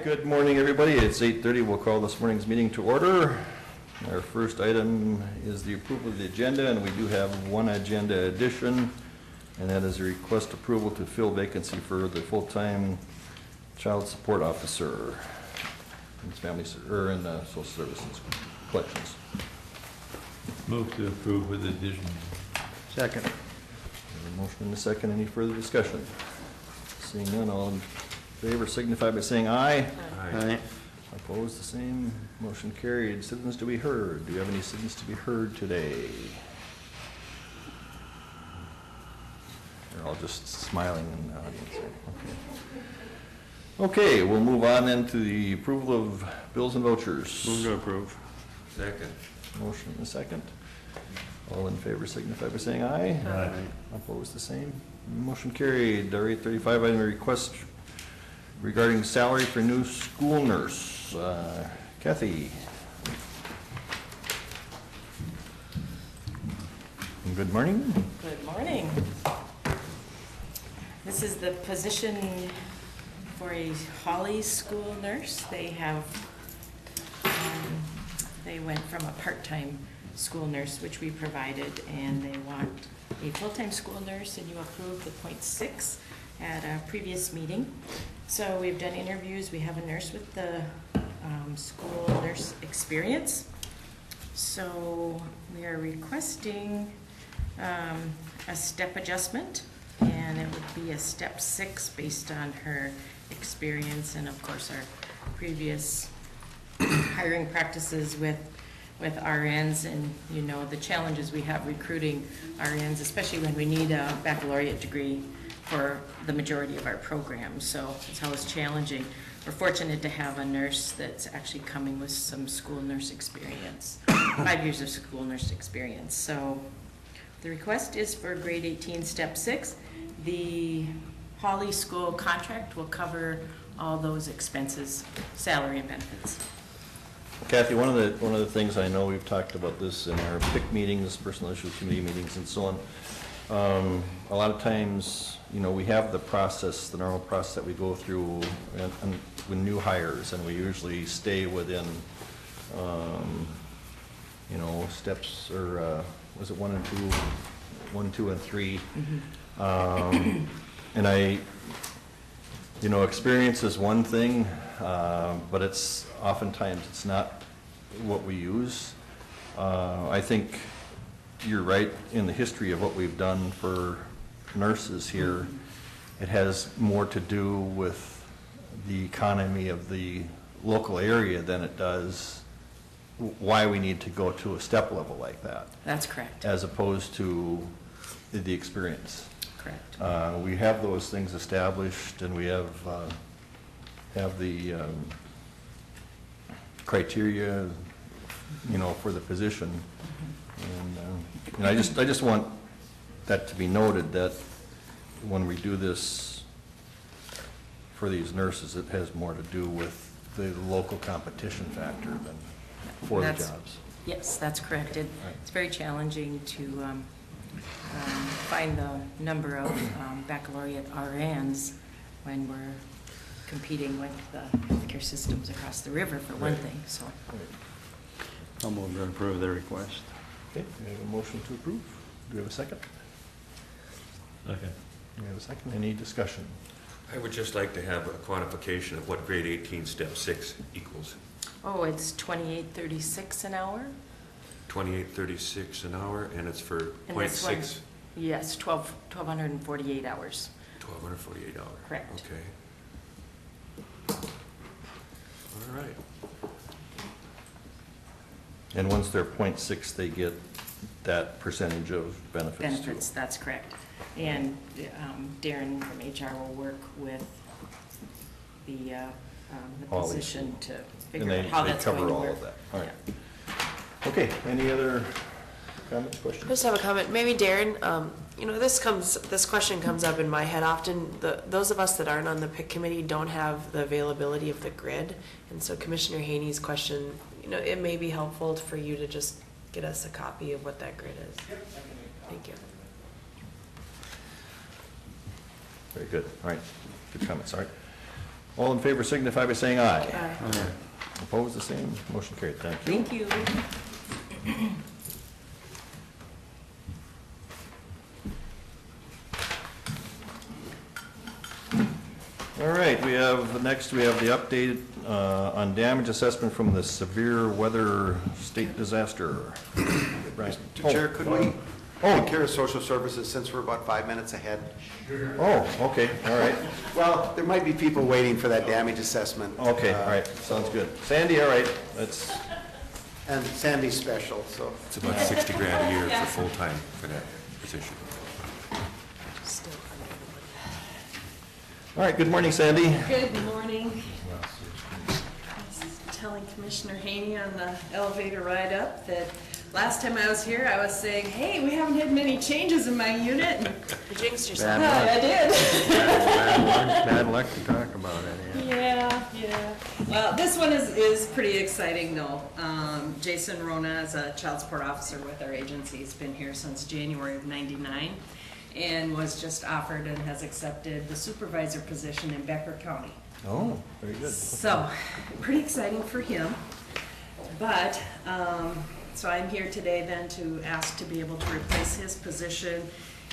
right, good morning, everybody. It's 8:30. We'll call this morning's meeting to order. Our first item is the approval of the agenda, and we do have one agenda addition, and that is a request approval to fill vacancy for the full-time child support officer in social services collections. Move to approve with addition. Second. A motion and a second. Any further discussion? Seeing none, all in favor signify by saying aye. Aye. Opposed, the same. Motion carried. Citizens to be heard. Do you have any citizens to be heard today? They're all just smiling in the audience. Okay, we'll move on then to the approval of bills and vouchers. Move to approve. Second. Motion and a second. All in favor signify by saying aye. Aye. Opposed, the same. Motion carried. Our 835 item request regarding salary for new school nurse. Kathy. Good morning. Good morning. This is the position for a Holly school nurse. They went from a part-time school nurse, which we provided, and they want a full-time school nurse, and you approved the .6 at a previous meeting. So we've done interviews. We have a nurse with the school nurse experience. So we are requesting a step adjustment, and it would be a step 6 based on her experience and of course our previous hiring practices with RNs, and you know the challenges we have recruiting RNs, especially when we need a baccalaureate degree for the majority of our programs. So it's always challenging. We're fortunate to have a nurse that's actually coming with some school nurse experience, 5 years of school nurse experience. So the request is for grade 18, step 6. The Holly School contract will cover all those expenses, salary and benefits. Kathy, one of the things, I know we've talked about this in our PIC meetings, personal issue committee meetings and so on. A lot of times, you know, we have the normal process that we go through and with new hires, and we usually stay within, you know, steps, or was it 1 and 2, 1, 2, and 3? Mm-hmm. And you know, experience is one thing, but oftentimes it's not what we use. I think you're right in the history of what we've done for nurses here. It has more to do with the economy of the local area than it does why we need to go to a step level like that. That's correct. As opposed to the experience. Correct. We have those things established, and we have the criteria, you know, for the position. And I just want that to be noted, that when we do this for these nurses, it has more to do with the local competition factor than for the jobs. Yes, that's correct. It's very challenging to find the number of baccalaureate RNs when we're competing with the healthcare systems across the river, for one thing. So, I'll move to approve the request. Okay, we have a motion to approve. Do we have a second? Okay. We have a second. Any discussion? I would just like to have a quantification of what grade 18 step 6 equals. oh, it's $28.36 an hour. $28.36 an hour, and it's for And this one- .6. Yes, 1,248 hours. 1,248 hours. Correct. Okay. All right. And once they're .6, they get that percentage of benefits too. Benefits, that's correct. And Darren from HR will work with the All these. position to And figure out how that's going to cover work. all of that. All right. Yeah. Okay, any other comments, questions? I just have a comment. Maybe Darren, you know, this question comes up in my head often. Those of us that aren't on the PIC committee don't have the availability of the grid. And so Commissioner Haney's question, you know, it may be helpful for you to just get us a copy of what that grid is. Thank you. Very good. All right. Good comments. All right. All in favor signify by saying aye. Aye. Opposed, the same. Motion carried. Thank you. Thank you. All right, next we have the update on damage assessment from the severe weather state disaster. Brian. Mr. Chair, could we Oh. take care of social services since we're about 5 minutes ahead? Oh, okay, all right. Well, there might be people waiting for that damage assessment. Okay, all right, sounds good. Sandy, all right, that's, And Sandy's special, so. It's about 60 grand a year for full-time for that position. Still. all right, good morning, Sandy. Good morning. I was telling Commissioner Haney on the elevator ride up that last time I was here, I was saying, hey, we haven't had many changes in my unit. And You jinxed yourself. Bad luck. I did. Bad luck to talk about it, yeah. Yeah. Well, this one is pretty exciting though. Jason Rona is a child support officer with our agency. He's been here since January of '99 and was just offered and has accepted the supervisor position in Becker County. Oh, very good. So, pretty exciting for him. But, so I'm here today then to ask to be able to replace his position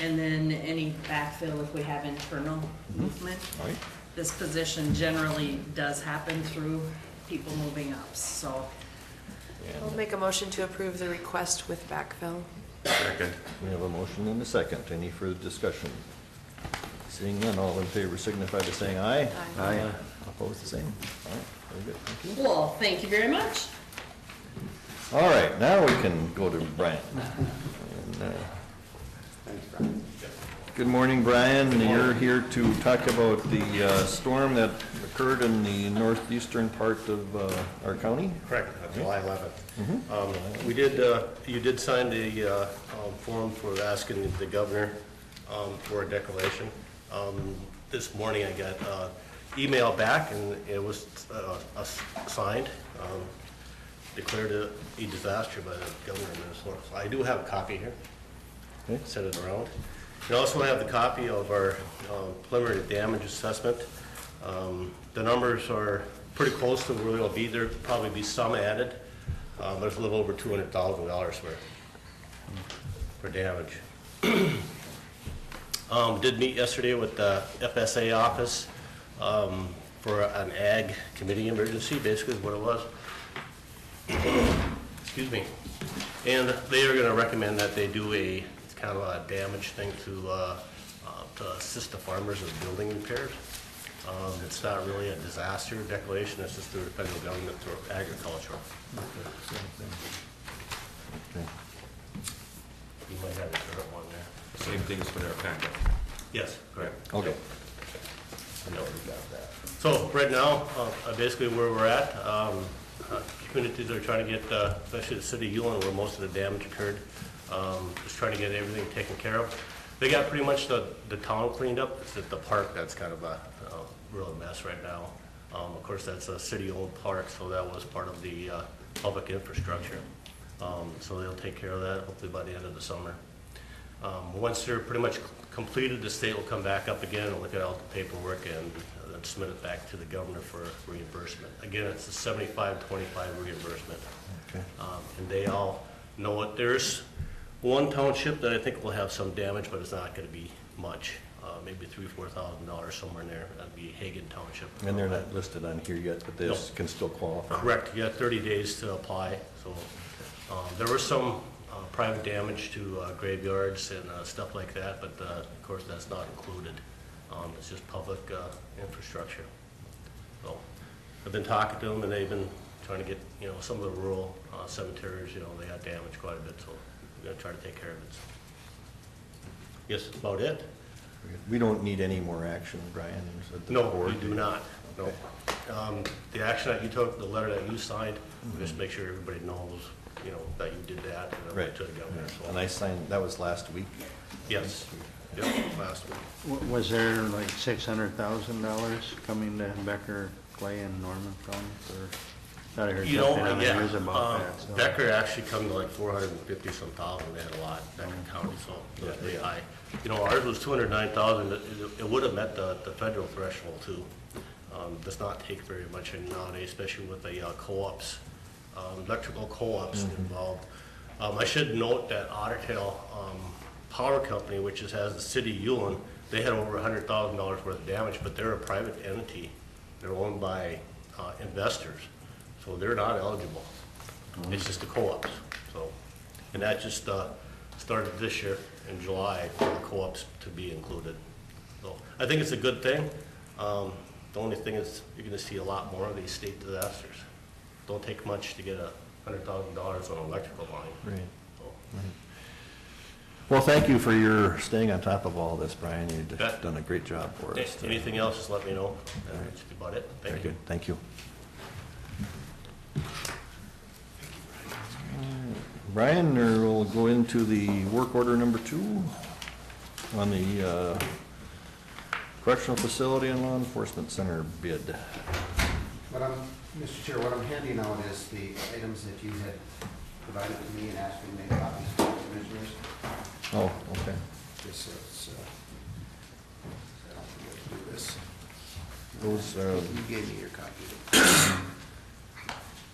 and then any backfill if we have internal movement. All right. This position generally does happen through people moving up, so. I'll make a motion to approve the request with backfill. Second. We have a motion and a second. Any further discussion? Seeing none, all in favor signify by saying aye. Aye. Opposed, the same. All right, very good, thank you. Well, thank you very much. All right, now we can go to Brian. And, Thanks, Brian. good morning, Brian. You're here to talk about the storm that occurred in the northeastern part of our county. Correct, July 11th. We did, you did sign the form for asking the governor for a declaration. This morning I got email back and it was signed, declared a disaster by the governor of Minnesota. So I do have a copy here, Okay. send it around. And also have the copy of our preliminary damage assessment. The numbers are pretty close to where they'll be. There'll probably be some added. There's a little over $200,000 for damage. Did meet yesterday with the FSA office for an ag committee emergency, basically is what it was. Excuse me. And they are gonna recommend that they do a kind of a damage thing to assist the farmers in building repairs. It's not really a disaster declaration, it's just through the federal government, through agriculture. Okay. You might have a current one there. Same thing as in our packet. Yes, correct. Okay. I know we got that. So right now, basically where we're at, communities are trying to get, especially the city of Ullin where most of the damage occurred, just trying to get everything taken care of. They got pretty much the town cleaned up. It's at the park that's kind of a real mess right now. Of course, that's a city-owned park, so that was part of the public infrastructure. So they'll take care of that hopefully by the end of the summer. Once they're pretty much completed, the state will come back up again and look at all the paperwork and then submit it back to the governor for reimbursement. Again, it's a 75-25 reimbursement. Okay. And they all know it. There's one township that I think will have some damage, but it's not gonna be much. Maybe $3,000-4,000 somewhere in there. That'd be Hagen Township. And they're not listed on here yet, but this can still qualify. Correct, you got 30 days to apply, so, there was some private damage to graveyards and stuff like that, but of course, that's not included. It's just public infrastructure. So, I've been talking to them, and they've been trying to get, some of the rural cemeteries, they got damaged quite a bit, so we're gonna try to take care of it. Yes, that's about it. We don't need any more action, Brian? is it the No, board? we do not, no. The action that you took, the letter that you signed, just make sure everybody knows, that you did that, and Right. to the governor, And so. I signed, that was last week? Yes, yep, last week. Was there like $600,000 coming to Becker, Clay, and Norman County for? Thought I heard something on the news about that. so. Becker actually come to like 450 some thousand, they had a lot, Becker County, so it was pretty high. Ours was 209,000, it would have met the federal threshold too. Does not take very much in nowadays, especially with the co-ops, electrical co-ops involved. I should note that Ottertail Power Company, which has the city of Ullin, they had over $100,000 worth of damage, but they're a private entity. They're owned by investors, so they're not eligible. It's just the co-ops. So, and that just started this year in July for the co-ops to be included. So I think it's a good thing. The only thing is you're going to see a lot more of these state disasters. Don't take much to get $100,000 on an electrical line. Right. So, Right. Well, thank you for your staying on top of all this, Brian. You've Bet. done a great job for us. anything else, just let me know. That's about it. Very Thank you. good, thank you. Brian, we'll go into the work order number 2 on the correctional facility and law enforcement center bid. Mr. Chair, what I'm handing out is the items that you had provided to me and asked me to make copies for the commissioners. Oh, okay. Just so it's, I don't forget to do this. Those, You gave me your copy.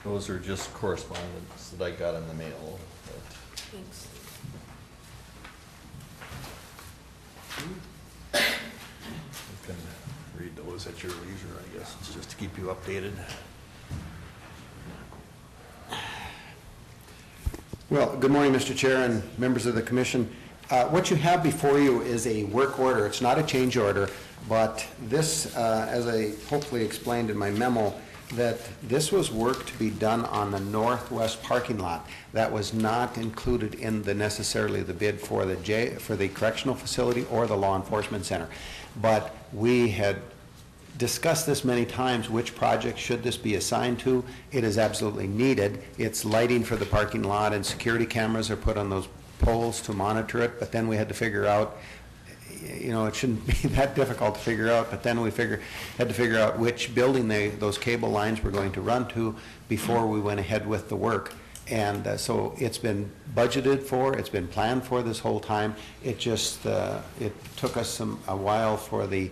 those are just correspondence that I got in the mail. but- Thanks. You can read those at your leisure, I guess. It's just to keep you updated. Well, good morning, Mr. Chair and members of the commission. What you have before you is a work order. It's not a change order, but this, as I hopefully explained in my memo, that this was work to be done on the northwest parking lot. That was not included in necessarily the bid for the correctional facility or the law enforcement center. But we had discussed this many times, which project should this be assigned to. It is absolutely needed. It's lighting for the parking lot, and security cameras are put on those poles to monitor it, but then we had to figure out, it shouldn't be that difficult to figure out, but then we had to figure out which building those cable lines were going to run to before we went ahead with the work. And so it's been budgeted for, it's been planned for this whole time. It just, it took us a while for the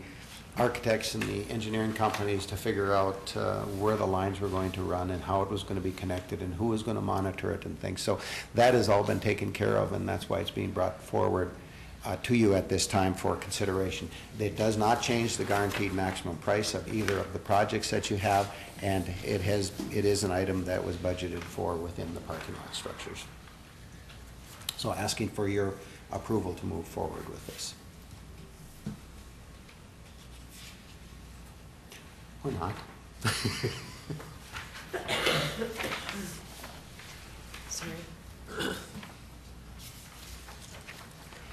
architects and the engineering companies to figure out where the lines were going to run and how it was going to be connected and who was going to monitor it and things. So that has all been taken care of, and that's why it's being brought forward to you at this time for consideration. It does not change the guaranteed maximum price of either of the projects that you have, and it is an item that was budgeted for within the parking lot structures. So asking for your approval to move forward with this. Or not. Sorry.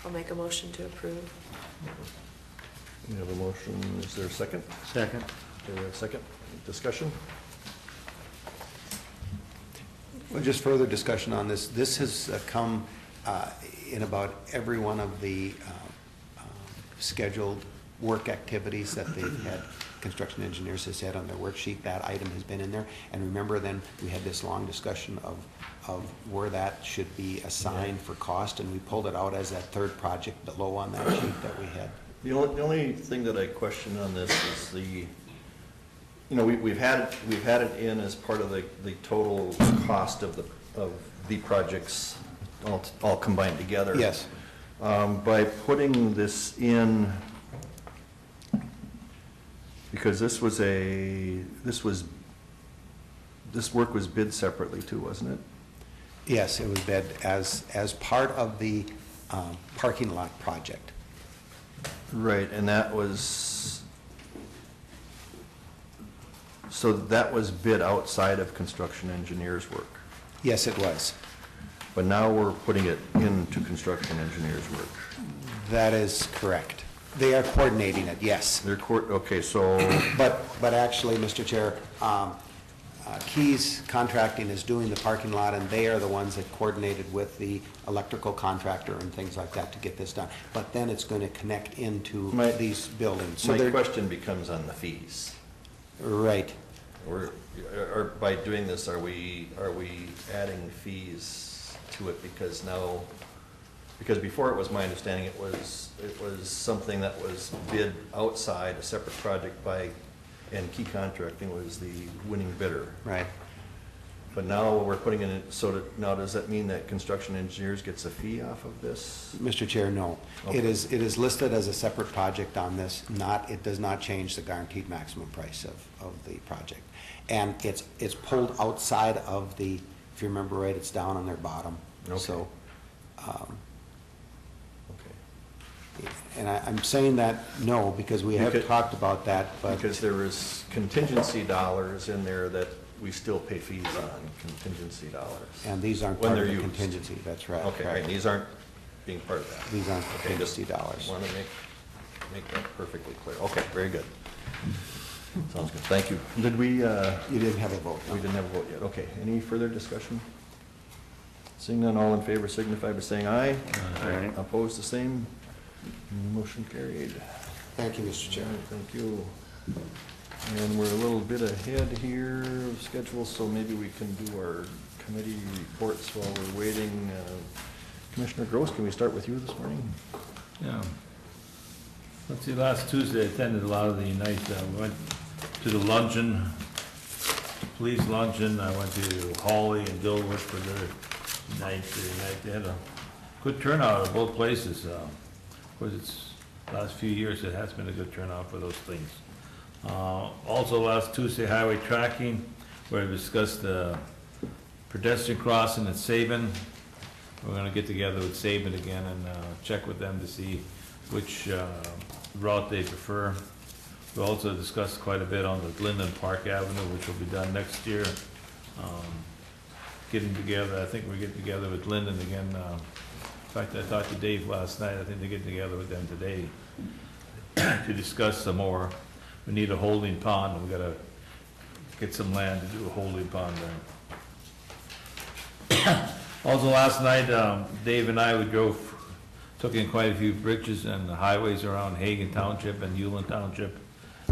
I'll make a motion to approve. We have a motion, is there a second? Second. Is there a second? Discussion? Well, just further discussion on this. This has come in about every one of the scheduled work activities that they've had. Construction engineers has had on their worksheet. That item has been in there. And remember then, we had this long discussion of where that should be assigned for cost, and we pulled it out as that third project below on that sheet that we had. The only thing that I question on this is we've had it in as part of the total cost of the projects all combined together. Yes. By putting this in, because this work was bid separately too, wasn't it? Yes, it was bid as part of the parking lot project. Right, and that was bid outside of construction engineers' work. Yes, it was. But now we're putting it into construction engineers' work. That is correct. They are coordinating it, yes. Okay, so, But actually, Mr. Chair, Keys Contracting is doing the parking lot, and they are the ones that coordinated with the electrical contractor and things like that to get this done. But then it's going to connect into these buildings. So my they're question becomes on the fees. right. Or by doing this, are we adding fees to it? Because before, it was my understanding it was something that was bid outside, a separate project by and Key Contracting was the winning bidder. Right. But now we're putting in, now does that mean that Construction Engineers gets a fee off of this? Mr. Chair, no. Okay. It is listed as a separate project on this, it does not change the guaranteed maximum price of the project. And it's pulled outside of the, if you remember right, it's down on their bottom. Okay. So, Okay. and I'm saying that no, because we have Because- talked about that, but. Because there was contingency dollars in there that we still pay fees on, contingency dollars. And these aren't When part of they're the used. contingency, that's right. Okay, right, these aren't being part of that. These aren't Okay, just contingency dollars. want to make that perfectly clear. Okay, very good. Sounds good, thank you. Did we, You didn't have a vote, no. we didn't have a vote yet, okay. Any further discussion? Seeing none, all in favor signify by saying aye. Aye. Opposed, the same. Motion carried. Thank you, Mr. Chair. All right, thank you. And we're a little bit ahead here of schedule, so maybe we can do our committee reports while we're waiting. Commissioner Gross, can we start with you this morning? Yeah. Let's see, last Tuesday I attended a lot of the night, we went to the luncheon, police luncheon, I went to Hawley and Dilworth for their night. They had a good turnout at both places. Of course, it's, last few years, it has been a good turnout for those things. Also last Tuesday, highway tracking, where we discussed the pedestrian crossing at Sabin. We're gonna get together with Sabin again and check with them to see which route they prefer. We also discussed quite a bit on the Linden Park Avenue, which will be done next year. Getting together, I think we're getting together with Linden again. In fact, I talked to Dave last night, I think they're getting together with them today to discuss some more. We need a holding pond, and we gotta get some land to do a holding pond there. Also last night, Dave and I, took in quite a few bridges and the highways around Hagan Township and Ullin Township.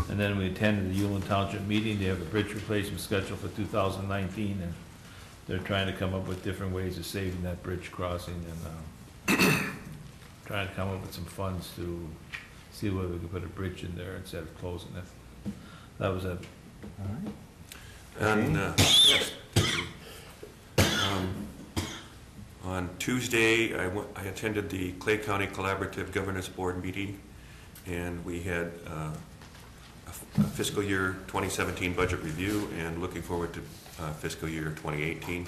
And then we attended the Ullin Township meeting. They have a bridge replacement scheduled for 2019, and they're trying to come up with different ways of saving that bridge crossing and trying to come up with some funds to see whether we could put a bridge in there instead of closing it. That was it. All right. And, yes, thank you. On Tuesday, I attended the Clay County Collaborative Governance Board meeting, and we had a fiscal year 2017 budget review, and looking forward to fiscal year 2018.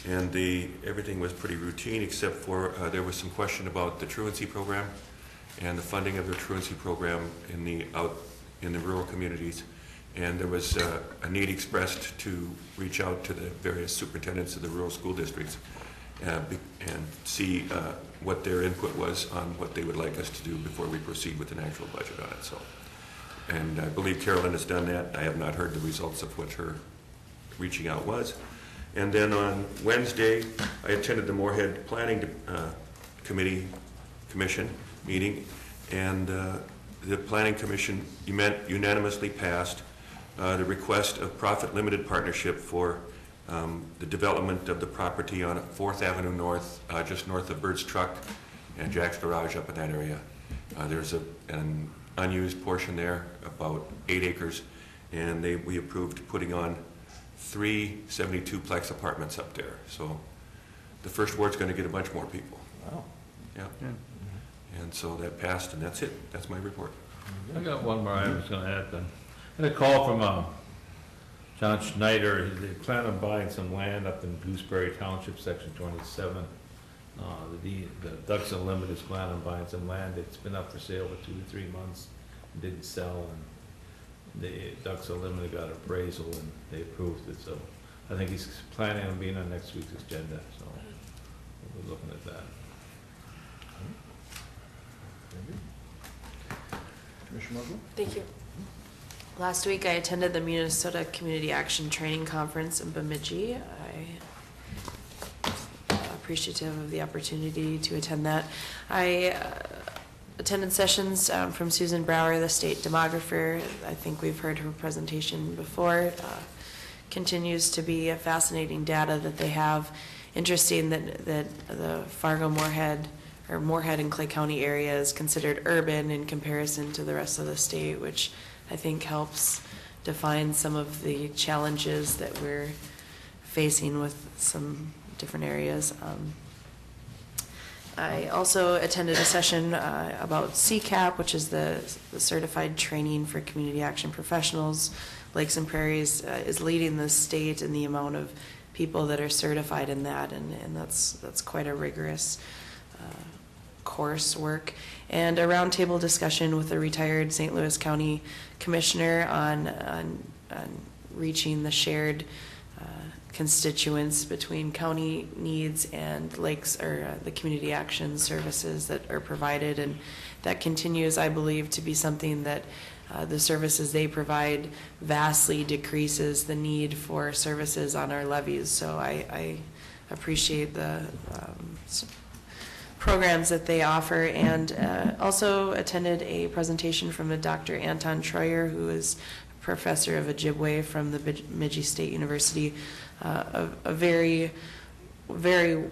And everything was pretty routine, except for there was some question about the truancy program and the funding of the truancy program in the rural communities. And there was a need expressed to reach out to the various superintendents of the rural school districts and see what their input was on what they would like us to do before we proceed with an actual budget on it. So, and I believe Carolyn has done that. I have not heard the results of what her reaching out was. And then on Wednesday, I attended the Moorhead Planning Commission meeting, and the Planning Commission unanimously passed the request of profit limited partnership for the development of the property on 4th Avenue North, just north of Bird's Truck and Jack's Garage up in that area. There's an unused portion there, about 8 acres, and we approved putting on 3 72-plex apartments up there. So the first ward's going to get a bunch more people. Wow. Yeah. And so that passed, and that's it. That's my report. I got one more I was gonna add then. I had a call from John Schneider. They plan on buying some land up in Gooseberry Township, section 27. The Ducks Unlimited is planning on buying some land. It's been up for sale for 2 to 3 months, and didn't sell, and the Ducks Unlimited got appraisal and they approved it. So I think he's planning on being on next week's agenda, so we're looking at that. Commissioner Musgrove? Thank you. Last week, I attended the Minnesota Community Action Training Conference in Bemidji. I'm appreciative of the opportunity to attend that. I attended sessions from Susan Brower, the state demographer. I think we've heard her presentation before. Continues to be a fascinating data that they have. Interesting that the Fargo-Moorhead or Moorhead and Clay County area is considered urban in comparison to the rest of the state, which I think helps define some of the challenges that we're facing with some different areas. I also attended a session about CCAP, which is the Certified Training for Community Action Professionals. Lakes and Prairies is leading the state in the amount of people that are certified in that, and that's quite a rigorous coursework. And a roundtable discussion with a retired St. Louis County Commissioner on reaching the shared constituents between county needs and lakes, or the community action services that are provided, and that continues, I believe, to be something that the services they provide vastly decreases the need for services on our levees. So I appreciate the programs that they offer, and also attended a presentation from a Dr. Anton Troyer, who is a professor of Ojibwe from the Bemidji State University, a very, very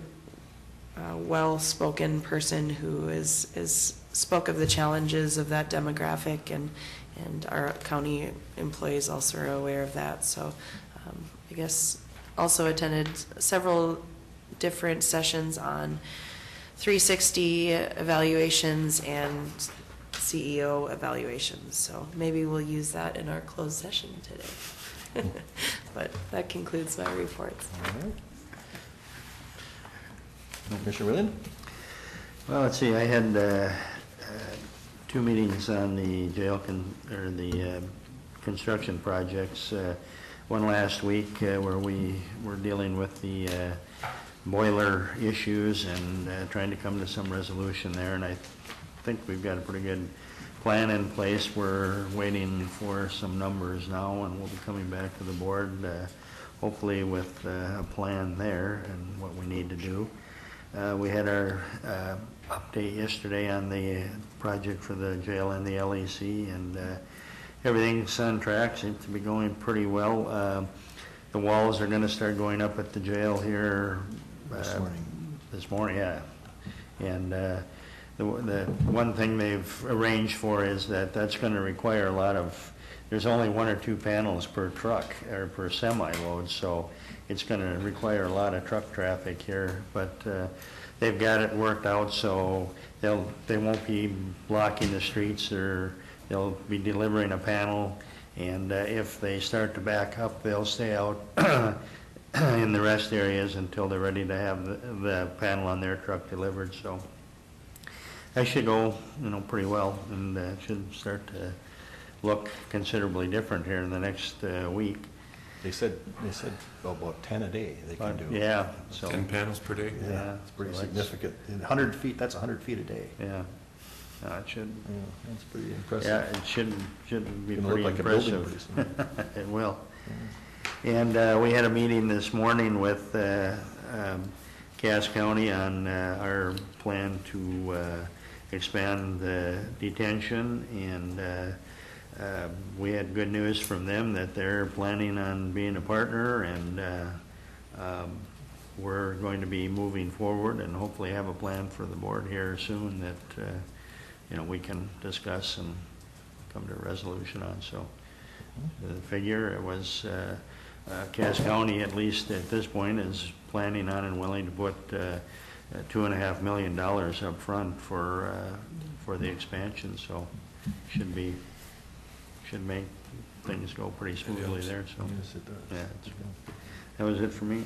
well-spoken person who is spoke of the challenges of that demographic, and our county employees also are aware of that. So I guess also attended several different sessions on 360 evaluations and CEO evaluations. So maybe we'll use that in our closed session today. But that concludes my reports. All right. Commissioner Whelan? Well, let's see, I had 2 meetings on the jail construction projects. One last week where we were dealing with the boiler issues and trying to come to some resolution there, and I think we've got a pretty good plan in place. We're waiting for some numbers now, and we'll be coming back to the board hopefully with a plan there and what we need to do. We had our update yesterday on the project for the jail and the LEC, and everything's on track, seems to be going pretty well. The walls are going to start going up at the jail here this morning, yeah. And the one thing they've arranged for is that's going to require a lot of, there's only 1 or 2 panels per truck or per semi-load, so it's going to require a lot of truck traffic here, but they've got it worked out so they won't be blocking the streets, or they'll be delivering a panel, and if they start to back up, they'll stay out in the rest areas until they're ready to have the panel on their truck delivered. So that should go, pretty well, and should start to look considerably different here in the next week. They said about 10 a day they can do. Yeah. So 10 panels per day? Yeah. It's pretty so significant. 100 feet, that's 100 feet a day. Yeah. It should. Yeah, that's pretty impressive. Yeah, it should be It'll pretty look like a building impressive. pretty soon. It will. And we had a meeting this morning with Cass County on our plan to expand the detention, and we had good news from them that they're planning on being a partner, and we're going to be moving forward and hopefully have a plan for the board here soon that we can discuss and come to a resolution on. So the figure, it was Cass County, at least at this point, is planning on and willing to put $2.5 million up front for the expansion, so should make things go pretty smoothly there. So Yes, it does. yeah, that was it for me.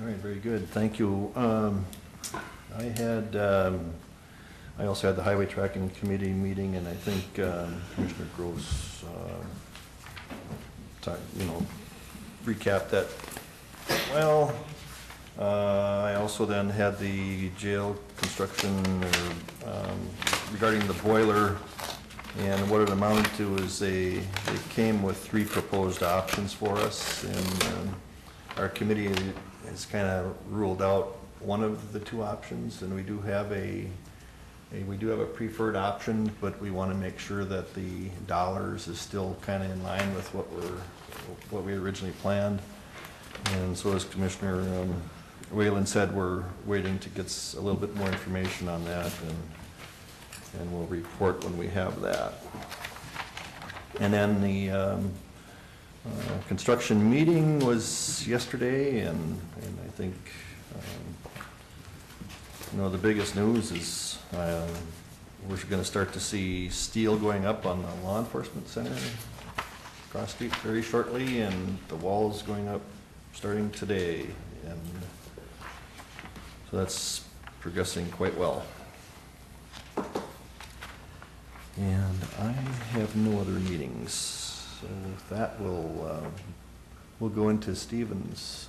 All right, very good, thank you. I also had the Highway Tracking Committee meeting, and I think Commissioner Gross, recapped that well. I also then had the jail construction, regarding the boiler, and what it amounted to is they came with 3 proposed options for us, and our committee has kind of ruled out one of the 2 options, and we do have a preferred option, but we want to make sure that the dollars is still kind of in line with what we originally planned. And so as Commissioner Wayland said we're waiting to get a little bit more information on that, and we'll report when we have that. And then the construction meeting was yesterday, and I think, the biggest news is we're going to start to see steel going up on the law enforcement center cross street very shortly, and the walls going up starting today, and so that's progressing quite well. And I have no other meetings, so with that, we'll go into Stephen's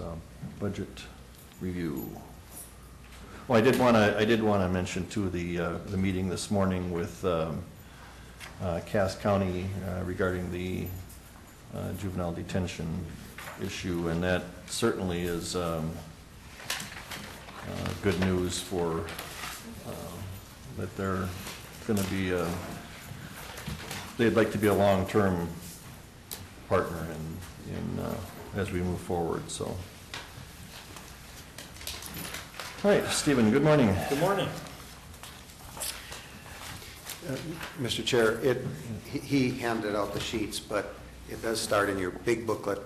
budget review. Well, I did want to mention too the meeting this morning with Cass County regarding the juvenile detention issue, and that certainly is good news for that they're going to be they'd like to be a long-term partner in as we move forward. So, all right, Stephen. Good morning. Good morning. Mr. Chair, he handed out the sheets, but it does start in your big booklet,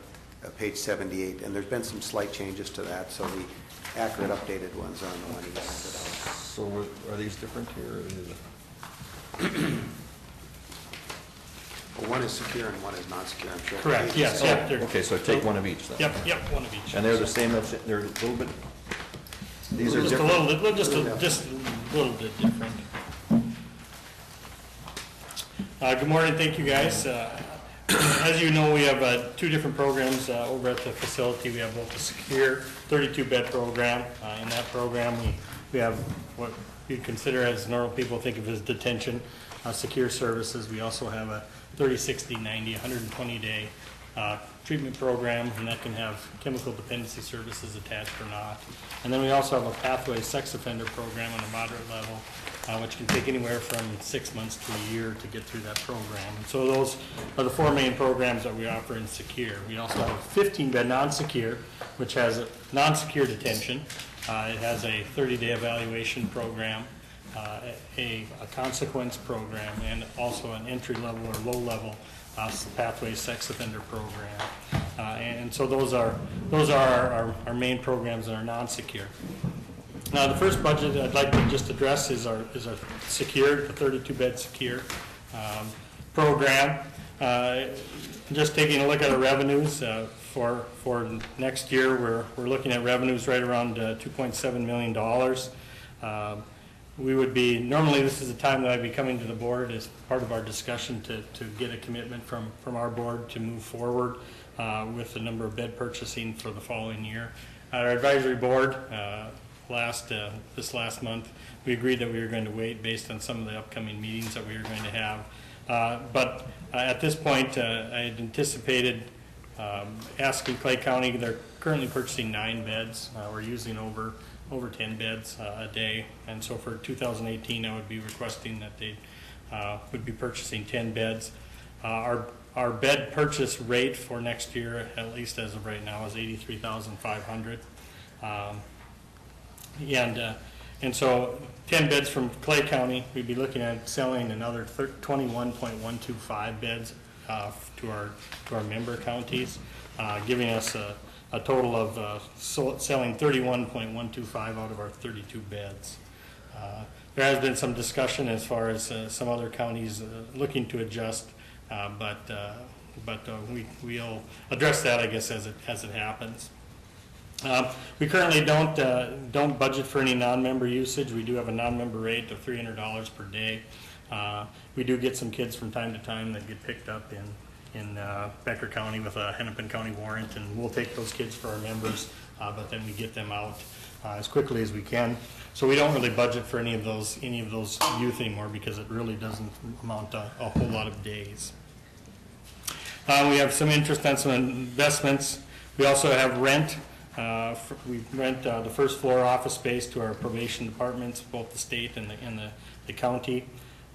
page 78, and there's been some slight changes to that, so the accurate updated ones are on the one he handed out. So are these different here? Well, one is secure and one is non-secure, I'm sure. Correct, yes, Oh, yep. they're- okay, so take one of each then. Yep, one of each. And they're the same, they're a little bit, these are Just a different? little, just a little bit different. Good morning, thank you guys. As you know, we have two different programs over at the facility. We have both the secure 32-bed program. In that program, we have what you'd consider, as normal people think of as detention, secure services. We also have a 30, 60, 90, 120-day treatment program, and that can have chemical dependency services attached or not. And then we also have a pathway sex offender program on a moderate level, which can take anywhere from 6 months to a year to get through that program. And so those are the four main programs that we offer in secure. We also have a 15-bed non-secure, which has a non-secure detention. It has a 30-day evaluation program, a consequence program, and also an entry-level or low-level pathway sex offender program. And so those are our main programs that are non-secure. Now, the first budget I'd like to just address is our secure, the 32-bed secure program. Just taking a look at our revenues for next year, we're looking at revenues right around $2.7 million. We would be, normally this is the time that I'd be coming to the board as part of our discussion to get a commitment from our board to move forward with the number of bed purchasing for the following year. At our advisory board, this last month, we agreed that we were going to wait based on some of the upcoming meetings that we were going to have. But at this point, I had anticipated asking Clay County. They're currently purchasing 9 beds. We're using over 10 beds a day, and so for 2018, I would be requesting that they would be purchasing 10 beds. Our bed purchase rate for next year, at least as of right now, is $83,500. And so 10 beds from Clay County, we'd be looking at selling another 21.125 beds to our member counties, giving us a total of selling 31.125 out of our 32 beds. There has been some discussion as far as some other counties looking to adjust, but we'll address that, I guess, as it happens. We currently don't budget for any non-member usage. We do have a non-member rate of $300 per day. We do get some kids from time to time that get picked up in Becker County with a Hennepin County warrant, and we'll take those kids for our members, but then we get them out as quickly as we can. So we don't really budget for any of those youth anymore because it really doesn't amount to a whole lot of days. We have some interest on some investments. We also have rent. We rent the first floor office space to our probation departments, both the state and the county.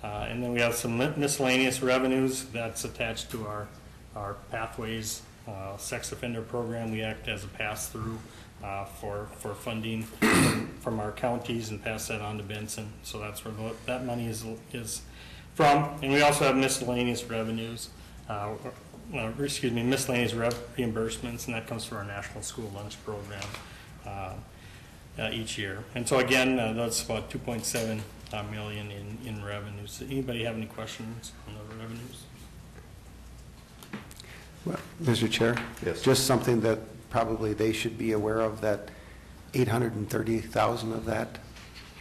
And then we have some miscellaneous revenues that's attached to our pathways sex offender program, we act as a pass-through for funding from our counties and pass that on to Benson. So that's where that money is from. And we also have miscellaneous revenues, miscellaneous reimbursements, and that comes from our National School Lunch Program each year. And so again, that's about 2.7 million in revenues. Anybody have any questions on the revenues? Well, Mr. Chair? Yes. Just something that probably they should be aware of, that 830,000 of that,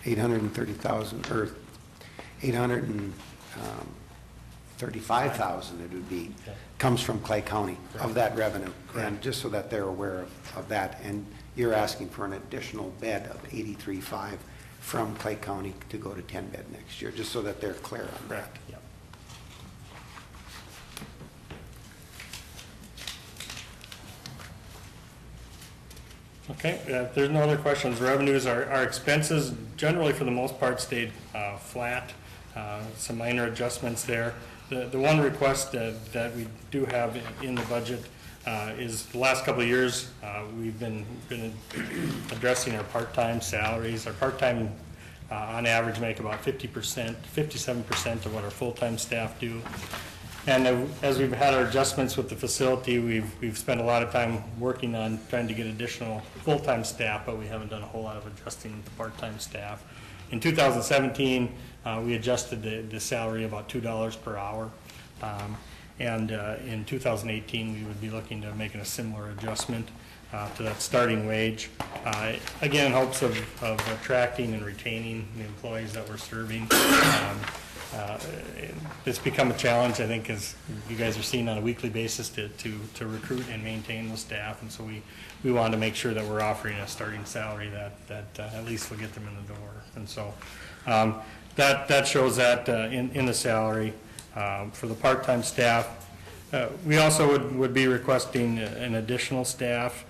830,000, or 835,000 it would be, comes from Clay County of that revenue. And just so that they're aware of that, and you're asking for an additional bed of 83.5 from Clay County to go to 10 bed next year, just so that they're clear on that. Yep. Okay, if there's no other questions, revenues, our expenses generally for the most part stayed flat. Some minor adjustments there. The one request that we do have in the budget is the last couple of years we've been addressing our part-time salaries. Our part-time on average make about 50%, 57% of what our full-time staff do. And as we've had our adjustments with the facility, we've spent a lot of time working on trying to get additional full-time staff, but we haven't done a whole lot of adjusting the part-time staff. In 2017, we adjusted the salary about $2 per hour. And in 2018, we would be looking to making a similar adjustment to that starting wage. Again, in hopes of attracting and retaining the employees that we're serving. It's become a challenge, I think, as you guys are seeing on a weekly basis to recruit and maintain the staff. And so we wanted to make sure that we're offering a starting salary that at least will get them in the door. And so that shows that in the salary. For the part-time staff, we also would be requesting an additional staff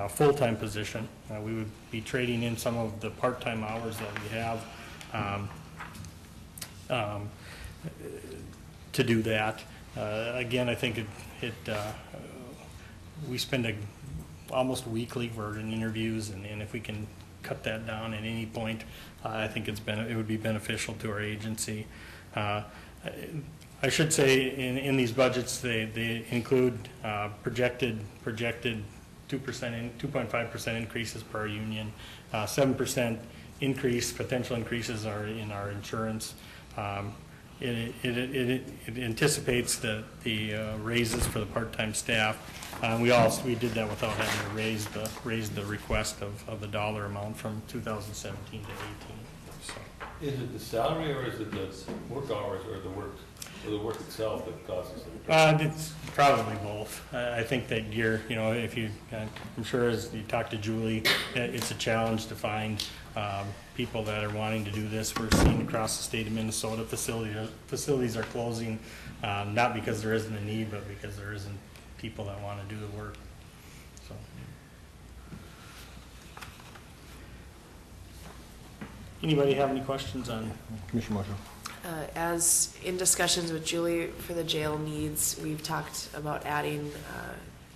full-time position. We would be trading in some of the part-time hours that we have to do that. Again, I think we spend almost weekly for interviews, and if we can cut that down at any point, I think it would be beneficial to our agency. I should say in these budgets they include projected 2.5% increases per union, 7% increase, potential increases are in our insurance. It anticipates the raises for the part-time staff. We did that without having to raise the request of the dollar amount from 2017 to 18. So. Is it the salary or is it the work hours or the work itself that causes it? It's probably both. I think that I'm sure as you talk to Julie, it's a challenge to find people that are wanting to do this. We're seeing across the state of Minnesota facilities are closing, not because there isn't a need, but because there isn't people that want to do the work. So. Anybody have any questions on? Commissioner Marshall. As in discussions with Julie for the jail needs, we've talked about adding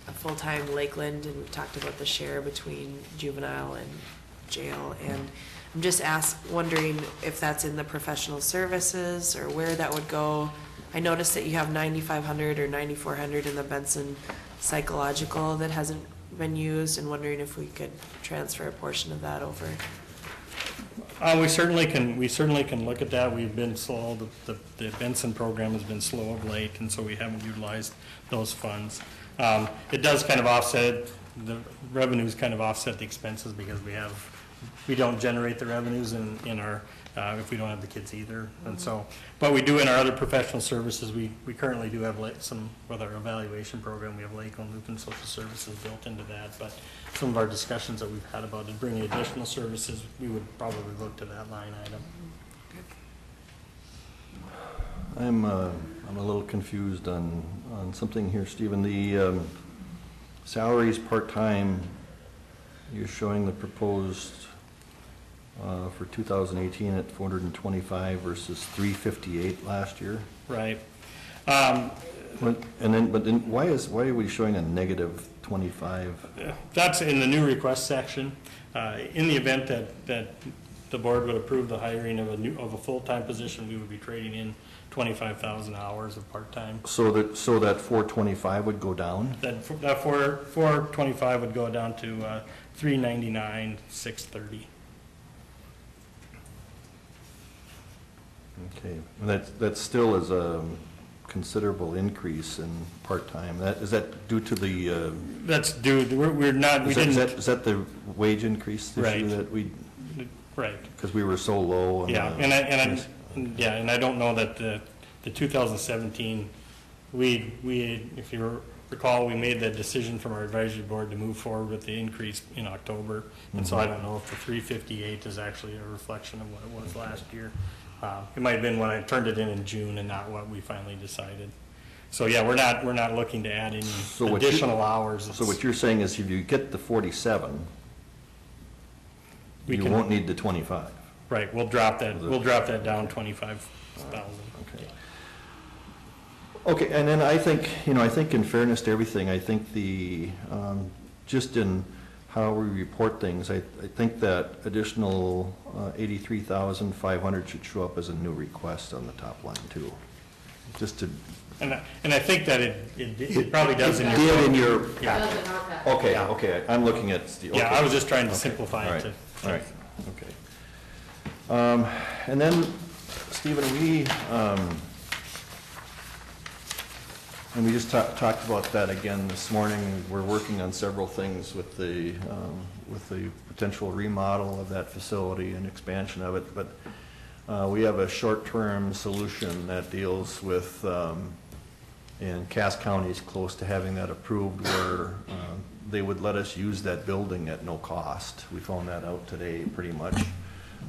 a full-time Lakeland, and we've talked about the share between juvenile and jail. And I'm just wondering if that's in the professional services or where that would go. I noticed that you have 9,500 or 9,400 in the Benson psychological that hasn't been used, and wondering if we could transfer a portion of that over. We certainly can look at that. We've been slow. The Benson program has been slow of late, and so we haven't utilized those funds. It does kind of offset, the revenues kind of offset the expenses, because we don't generate the revenues in our, if we don't have the kids either. And so, but we do in our other professional services, we currently do have some, with our evaluation program, we have Lakeland Lutheran Social Services built into that. But some of our discussions that we've had about it, bringing additional services, we would probably look to that line item. I'm a little confused on something here, Stephen. The salaries part-time, you're showing the proposed for 2018 at 425 versus 358 last year. Right. But then why are we showing a negative 25? That's in the new request section. In the event that the board would approve the hiring of a full-time position, we would be trading in 25,000 hours of part-time. So that 425 would go down? That 425 would go down to 399, 630. Okay, and that still is a considerable increase in part-time. Is that due to the, That's due, we're not, we didn't. is that the wage increase this year Right. that we, Right. because we were so low? on Yeah, the- and I don't know that the 2017, if you recall, we made that decision from our advisory board to move forward with the increase in October. And so I don't know if the 358 is actually a reflection of what it was last year. It might have been when I turned it in June and not what we finally decided. So yeah, we're not looking to add any So what you- additional hours. So what you're saying is if you get the 47, We you can- won't need the 25? Right, we'll drop that down 25,000. Okay. Okay, and then I think in fairness to everything, I think just in how we report things, I think that additional 83,500 should show up as a new request on the top line too. Just to. And I think that it probably does in your. It did in your. Yeah, Okay, Yeah. okay, I'm looking at. yeah, I was just trying to Okay, simplify all it right, to. All right, okay. And then, Stephen, and we just talked about that again this morning. We're working on several things with the potential remodel of that facility and expansion of it, but we have a short-term solution that deals with, and Cass County is close to having that approved, where they would let us use that building at no cost. We found that out today, pretty much.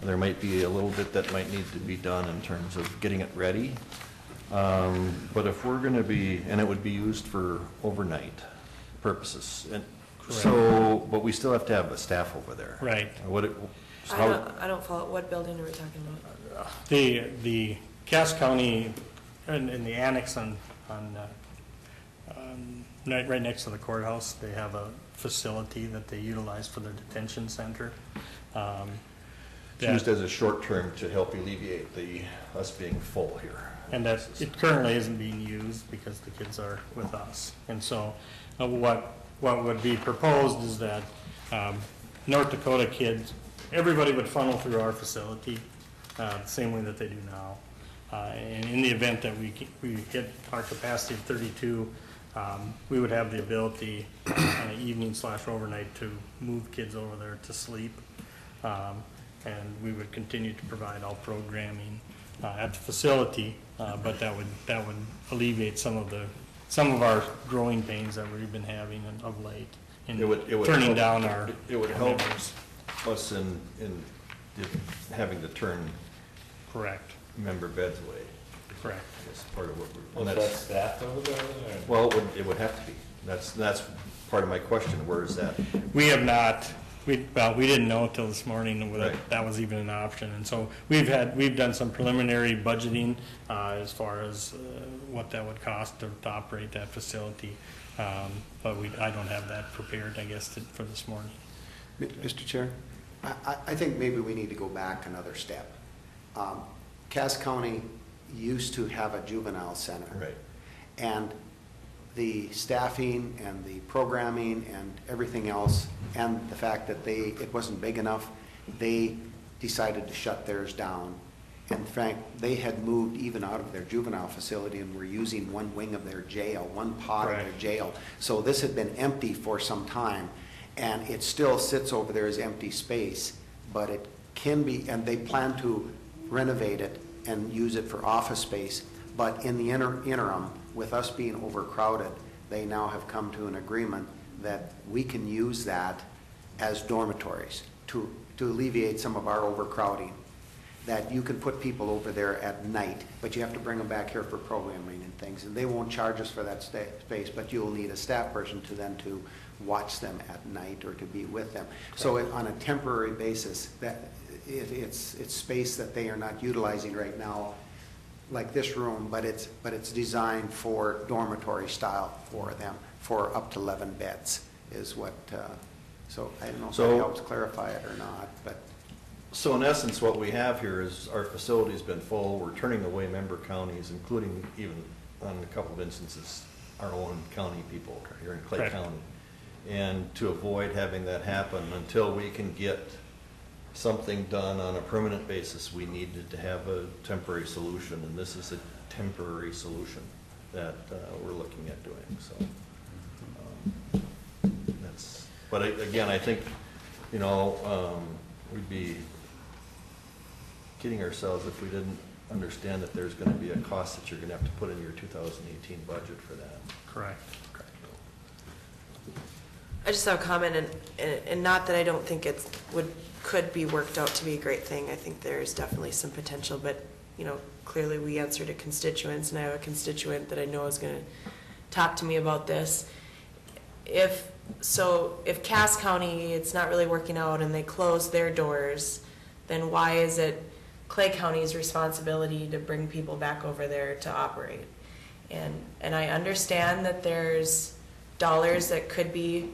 There might be a little bit that might need to be done in terms of getting it ready. But if we're going to be, and it would be used for overnight purposes. And so, but we still have to have a staff over there. Right. I don't follow, what building are we talking about? The Cass County, and the annex on right next to the courthouse, they have a facility that they utilize for their detention center. It's used as a short term to help alleviate us being full here. And that it currently isn't being used because the kids are with us. And so what would be proposed is that North Dakota kids, everybody would funnel through our facility the same way that they do now. And in the event that we hit our capacity of 32, we would have the ability on an evening/overnight to move kids over there to sleep. And we would continue to provide all programming at the facility, but that would alleviate some of our growing pains that we've been having of late in It would turning help- down our. It would help members. us in having to turn Correct, member beds away. correct. That's part of what we're. Was and that that's- staff over there? Well, it would have to be. That's part of my question. Where is that? We have not, we didn't know until this morning whether Right. that was even an option. And so we've done some preliminary budgeting as far as what that would cost to operate that facility. But I don't have that prepared, I guess, for this morning. Mr. Chair, I think maybe we need to go back another step. Cass County used to have a juvenile center. Right. And the staffing and the programming and everything else, and the fact that it wasn't big enough, they decided to shut theirs down. In fact, they had moved even out of their juvenile facility and were using one wing of their jail, one pod of their Right. jail. So this had been empty for some time, and it still sits over there as empty space, but it can be, and they plan to renovate it and use it for office space. But in the interim, with us being overcrowded, they now have come to an agreement that we can use that as dormitories to alleviate some of our overcrowding. That you can put people over there at night, but you have to bring them back here for programming and things. And they won't charge us for that space, but you'll need a staff person to watch them at night or to be with them. So on a temporary basis, that it's space that they are not utilizing right now. like this room, but it's designed for dormitory style for them, for up to 11 beds is what, so I don't know if that So- helps clarify it or not, but. So in essence, what we have here is our facility's been full, we're turning away member counties, including even on a couple of instances, our own county people here in Clay Correct. County. And to avoid having that happen, until we can get something done on a permanent basis, we needed to have a temporary solution, and this is a temporary solution that we're looking at doing, so. That's, but again, I think, you know, we'd be kidding ourselves if we didn't understand that there's gonna be a cost that you're gonna have to put in your 2018 budget for that. Correct. I just have a comment, and not that I don't think could be worked out to be a great thing. I think there's definitely some potential, but, you know, clearly we answer to constituents, and I have a constituent that I know is gonna talk to me about this. If Cass County, it's not really working out and they close their doors, then why is it Clay County's responsibility to bring people back over there to operate? And I understand that there's dollars that could be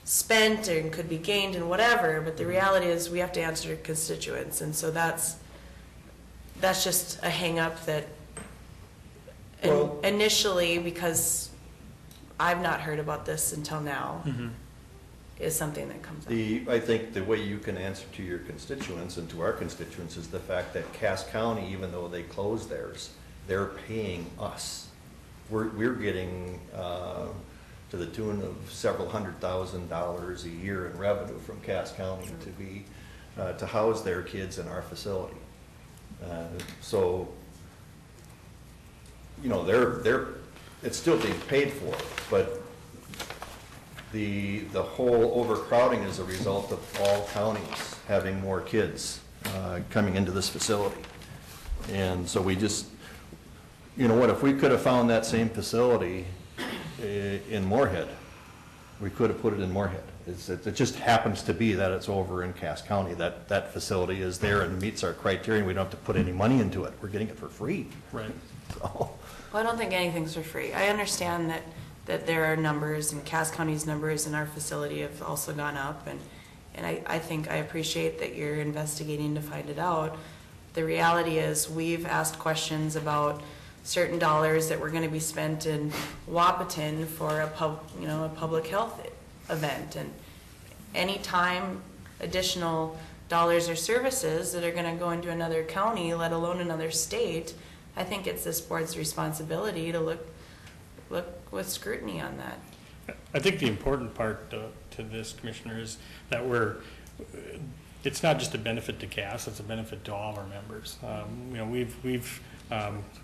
spent and could be gained and whatever, but the reality is we have to answer to constituents, and so that's just a hang up that Well- initially, because I've not heard about this until now, Mm-hmm. is something that comes up. I think the way you can answer to your constituents and to our constituents is the fact that Cass County, even though they closed theirs, they're paying us. We're getting to the tune of several $100,000 a year in revenue from Cass County to house their kids in our facility. So, you know, it's still being paid for, but the whole overcrowding is a result of all counties having more kids coming into this facility. And so we just, you know what, if we could have found that same facility in Moorhead, we could have put it in Moorhead. It just happens to be that it's over in Cass County, that facility is there and meets our criteria, we don't have to put any money into it, we're getting it for free. Right. So, Well, I don't think anything's for free. I understand that there are numbers, and Cass County's numbers in our facility have also gone up, and I think I appreciate that you're investigating to find it out. The reality is, we've asked questions about certain dollars that were gonna be spent in Wapaton for a public health event, and any time additional dollars or services that are gonna go into another county, let alone another state, I think it's this board's responsibility to look with scrutiny on that. I think the important part to this, Commissioner, is that it's not just a benefit to Cass, it's a benefit to all of our members. You know,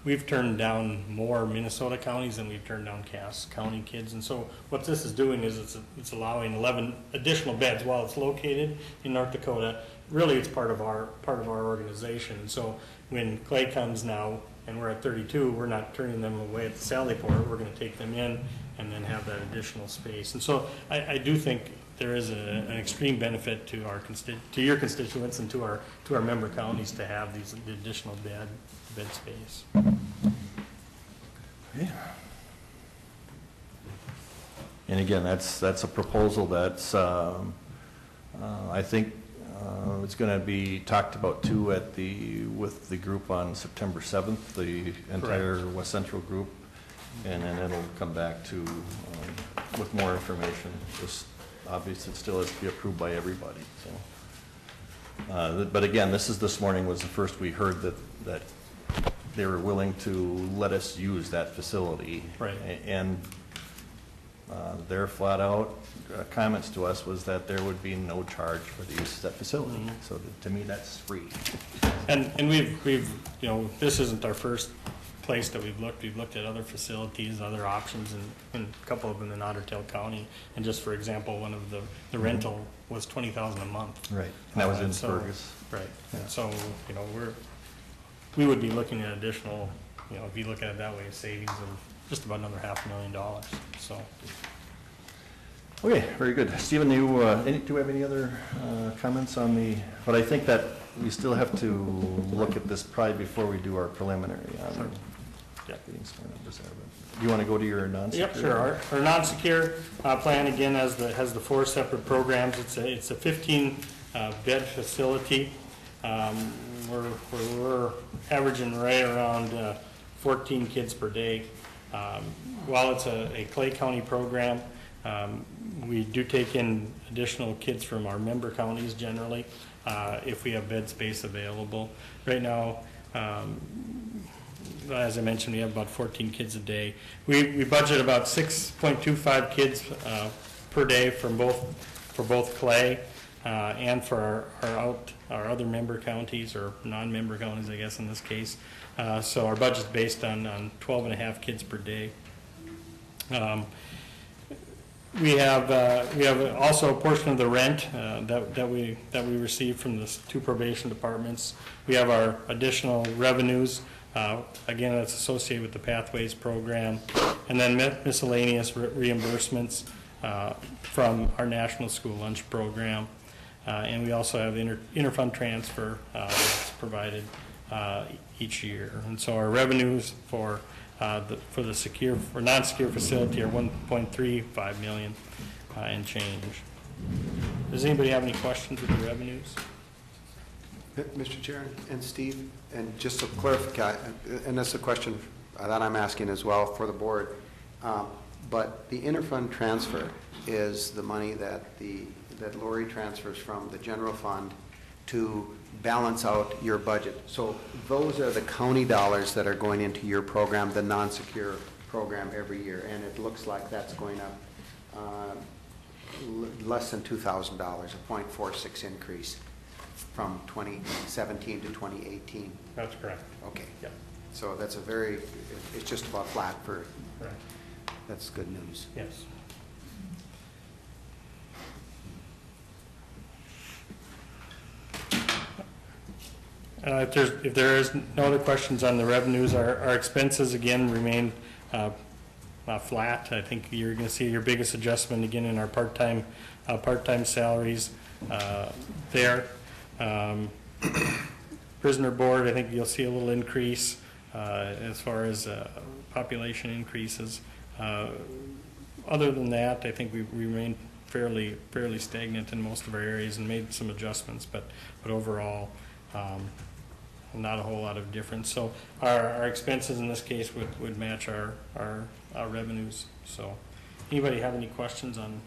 we've turned down more Minnesota counties than we've turned down Cass County kids, and so what this is doing is it's allowing 11 additional beds while it's located in North Dakota. Really, it's part of our organization. So when Clay comes now, and we're at 32, we're not turning them away at the Sally Port, we're gonna take them in and then have that additional space. And so I do think there is an extreme benefit to your constituents and to our member counties to have these additional bed space. yeah. And again, that's a proposal that's, I think, it's going to be talked about too with the group on September 7th, the entire West Central group, and then it'll come back to, with more information. Just obviously, it still has to be approved by everybody, so. But again, this morning was the first we heard that they were willing to let us use that facility. Right. And their flat-out comments to us was that there would be no charge for the use of that facility. Mhm. So to me, that's free. And we've, you know, this isn't our first place that we've looked at other facilities, other options, and a couple of them in Otter Tail County. And just for example, one of the rental was $20,000 a month. Right. And that was in So- Fergus. Right. Yeah. So, you know, we would be looking at additional, you know, if you look at it that way, savings of just about another $500,000, so. Okay, very good. Stephen, do you have any other comments on the, but I think that we still have to look at this probably before we do our preliminary on getting smart numbers there. But do you want to go to your non-secure? Yep, sure. Our non-secure plan, again, has the 4 separate programs. It's a 15 bed facility. We're averaging right around 14 kids per day. While it's a Clay County program, we do take in additional kids from our member counties generally, if we have bed space available. Right now, as I mentioned, we have about 14 kids a day. We budget about 6.25 kids per day for both Clay and for our other member counties, or non-member counties, I guess, in this case. So our budget's based on 12 and a half kids per day. We have also a portion of the rent that we receive from the 2 probation departments. We have our additional revenues. Again, that's associated with the Pathways program, and then miscellaneous reimbursements from our National School Lunch Program, and we also have interfund transfer that's provided each year. And so our revenues for the non-secure facility are $1.35 million and change. Does anybody have any questions with the revenues? Mr. Chair and Steve, and just to clarify, and that's a question that I'm asking as well for the board, but the interfund transfer is the money that Lori transfers from the general fund to balance out your budget. So those are the county dollars that are going into your program, the non-secure program, every year, and it looks like that's going up less than $2,000, a 0.46 increase from 2017 to 2018. That's correct. Okay. Yep. So that's it's just about flat for, Correct. that's good news. Yes. If there is no other questions on the revenues, our expenses again remain flat. I think you're going to see your biggest adjustment again in our part-time salaries there. Prisoner board, I think you'll see a little increase as far as population increases. Other than that, I think we remain fairly stagnant in most of our areas and made some adjustments, but overall, not a whole lot of difference. So our expenses in this case would match our revenues. So anybody have any questions on?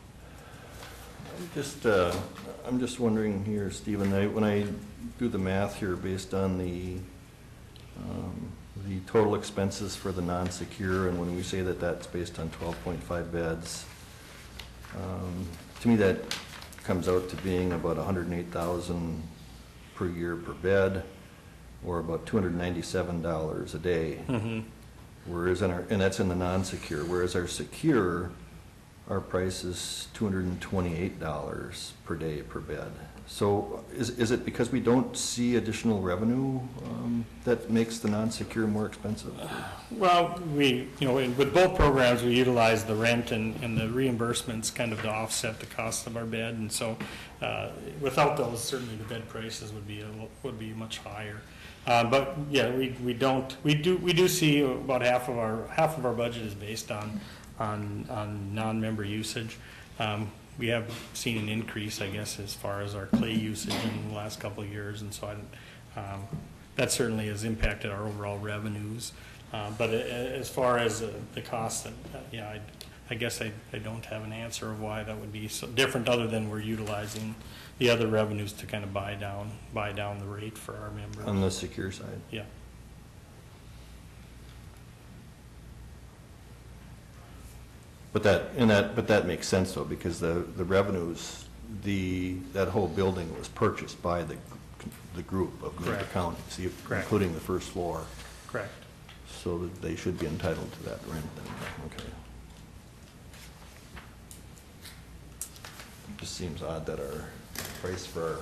I'm just wondering here, Stephen, when I do the math here based on the total expenses for the non-secure, and when we say that that's based on 12.5 beds, to me that comes out to being about $108,000 per year per bed, or about $297 a day. Mm-hmm. Whereas and that's in the non-secure, whereas our secure, our price is $228 per day per bed. So is it because we don't see additional revenue that makes the non-secure more expensive? Well, with both programs, we utilize the rent and the reimbursements kind of to offset the cost of our bed, and so without those, certainly the bed prices would be much higher. But yeah, we do see about half of our budget is based on non-member usage. We have seen an increase, I guess, as far as our clay usage in the last couple of years, and so that certainly has impacted our overall revenues. But as far as the cost, yeah, I guess I don't have an answer of why that would be so different, other than we're utilizing the other revenues to kind of buy down the rate for our members. On the secure side? Yeah. But that makes sense though, because the revenues, that whole building was purchased by the group of member Correct. counties, Correct. including the first floor. Correct. So that they should be entitled to that rent then, okay. Just seems odd that our price for our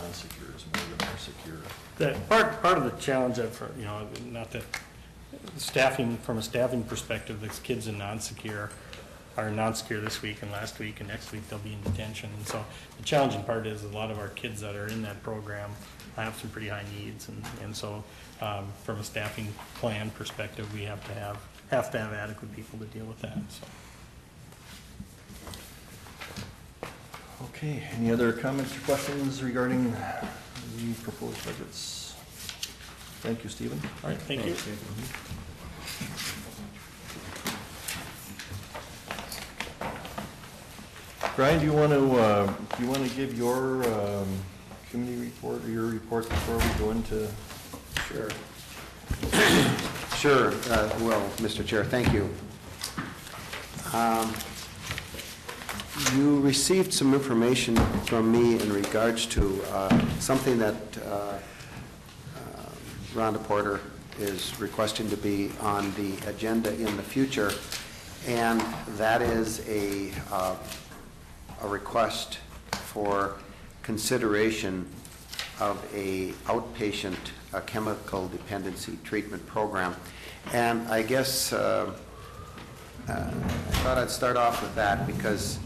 non-secure is more than our secure. That part of the challenge not that staffing, from a staffing perspective, the kids in non-secure, are non-secure this week and last week, and next week they'll be in detention. And so the challenging part is a lot of our kids that are in that program have some pretty high needs, and so from a staffing plan perspective, we have to have adequate people to deal with that, so. Okay, any other comments or questions regarding the proposed budgets? Thank you, Stephen. All right, thank you. Brian, do you want to give your committee report or your report before we go into? Sure. Sure, well, Mr. Chair, thank you. You received some information from me in regards to something that Rhonda Porter is requesting to be on the agenda in the future, and that is a request for consideration of a outpatient chemical dependency treatment program. And I guess I thought I'd start off with that because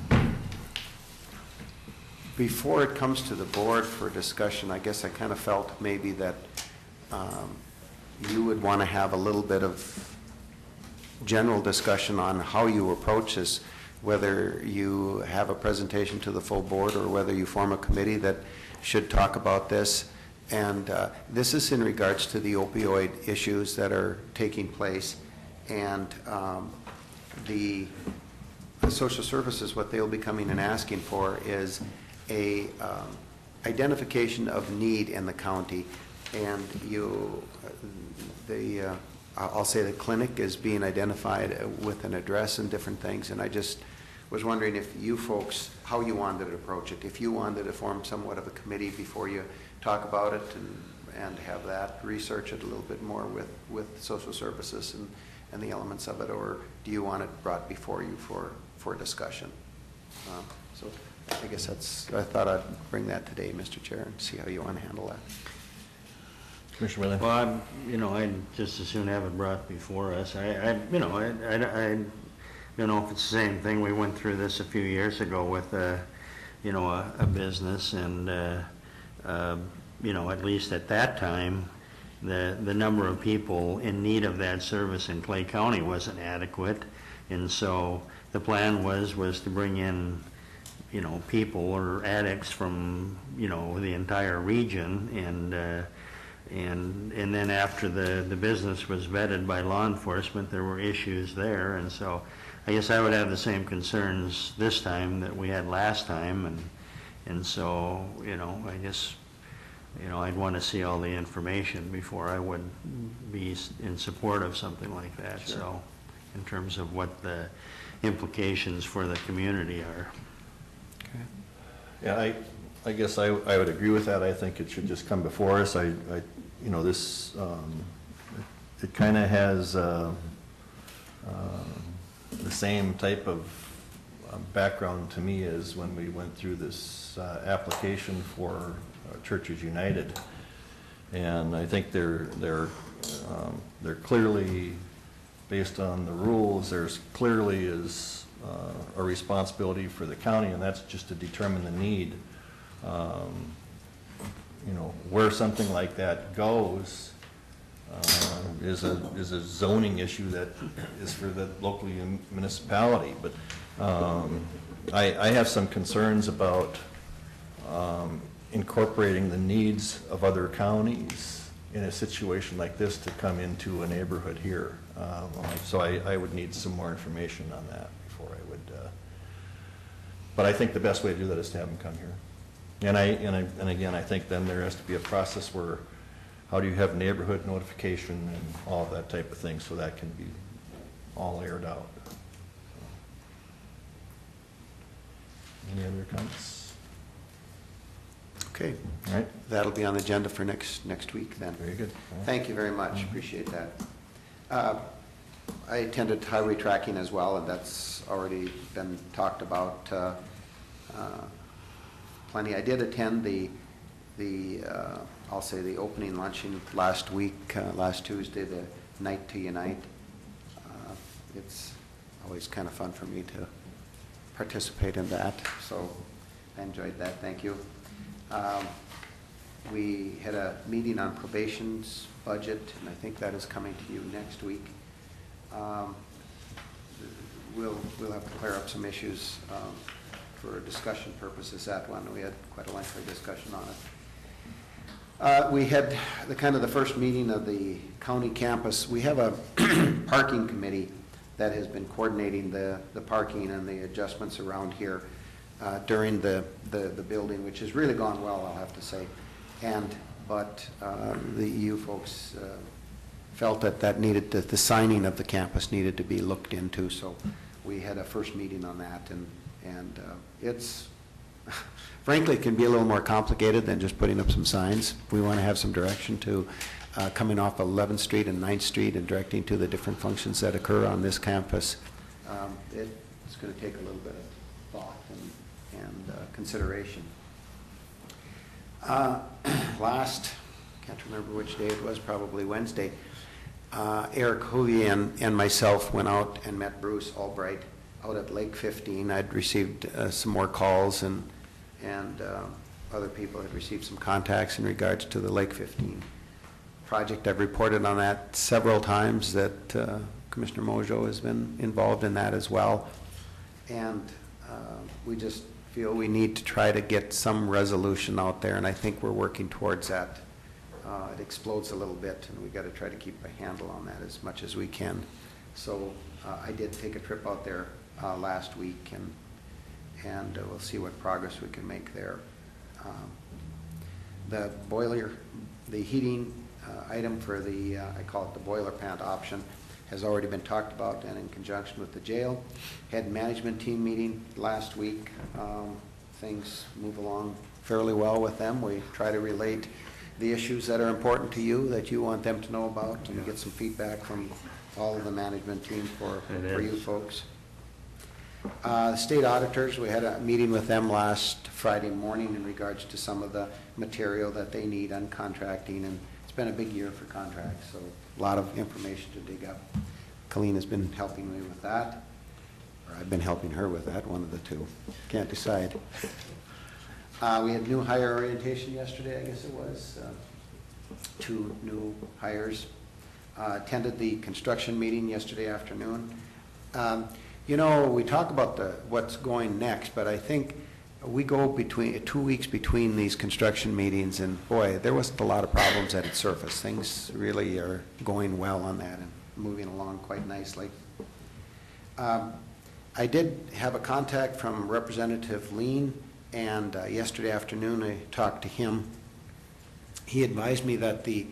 before it comes to the board for discussion, I guess I kind of felt maybe that you would want to have a little bit of general discussion on how you approach this, whether you have a presentation to the full board or whether you form a committee that should talk about this. And this is in regards to the opioid issues that are taking place. And the social services, what they'll be coming and asking for is a identification of need in the county. And I'll say the clinic is being identified with an address and different things, and I just was wondering if you folks, how you wanted to approach it, if you wanted to form somewhat of a committee before you talk about it and have that, research it a little bit more with social services and the elements of it, or do you want it brought before you for discussion? So I guess I thought I'd bring that today, Mr. Chair, and see how you want to handle that. Commissioner Whalen? Well, I'd just as soon have it brought before us. I don't know if it's the same thing. We went through this a few years ago with a business, and at least at that time, the number of people in need of that service in Clay County wasn't adequate, and so the plan was to bring in people or addicts from the entire region, and then after the business was vetted by law enforcement, there were issues there, and so I guess I would have the same concerns this time that we had last time, and so I guess I'd want to see all the information before I would be in support of something like that. Sure. So in terms of what the implications for the community are. Okay. Yeah, I guess I would agree with that. I think it should just come before us. This, it kind of has the same type of background to me as when we went through this application for Churches United. And I think they're clearly, based on the rules, there's clearly is a responsibility for the county, and that's just to determine the need. Where something like that goes is a zoning issue that is for the local municipality. But I have some concerns about incorporating the needs of other counties in a situation like this to come into a neighborhood here. So I would need some more information on that before I would. But I think the best way to do that is to have them come here. And again, I think then there has to be a process where, how do you have neighborhood notification and all of that type of thing, so that can be all aired out. Any other comments? Okay. All right. That'll be on the agenda for next week then. Very good. Thank you very much. Appreciate that. I attended highway tracking as well, and that's already been talked about plenty. I did attend the I'll say the opening luncheon last week, last Tuesday, the Night to Unite. It's always kind of fun for me to participate in that, so I enjoyed that, thank you. We had a meeting on probation's budget, and I think that is coming to you next week. We'll have to clear up some issues for discussion purposes, that one. We had quite a lengthy discussion on it. We had the first meeting of the county campus. We have a parking committee that has been coordinating the parking and the adjustments around here during the building, which has really gone well, I'll have to say. But the EU folks felt that the signing of the campus needed to be looked into, so we had a first meeting on that, and it's, frankly, it can be a little more complicated than just putting up some signs. We want to have some direction to coming off 11th Street and 9th Street and directing to the different functions that occur on this campus. It's going to take a little bit of thought and consideration. Last, can't remember which day it was, probably Wednesday, Eric Hoovey and myself went out and met Bruce Albright out at Lake 15. I'd received some more calls, and other people had received some contacts in regards to the Lake 15 project. I've reported on that several times, that Commissioner Mojo has been involved in that as well. And we just feel we need to try to get some resolution out there, and I think we're working towards that. It explodes a little bit, and we've got to try to keep a handle on that as much as we can. So I did take a trip out there last week, and we'll see what progress we can make there. The boiler, the heating item for the, I call it the boiler plant option, has already been talked about, and in conjunction with the jail. Had management team meeting last week. Things move along fairly well with them. We try to relate the issues that are important to you, that you want them to know about, and get some feedback from all of the management team for you folks. State auditors, we had a meeting with them last Friday morning in regards to some of the material that they need on contracting, and it's been a big year for contracts, so a lot of information to dig up. Colleen has been helping me with that, or I've been helping her with that, one of the two. Can't decide. We had new hire orientation yesterday, I guess it was. 2 new hires. Attended the construction meeting yesterday afternoon. You know, we talk about what's going next, but I think we go between 2 weeks between these construction meetings, and boy, there wasn't a lot of problems that had surfaced. Things really are going well on that and moving along quite nicely. I did have a contact from Representative Lean, and yesterday afternoon I talked to him. He advised me that the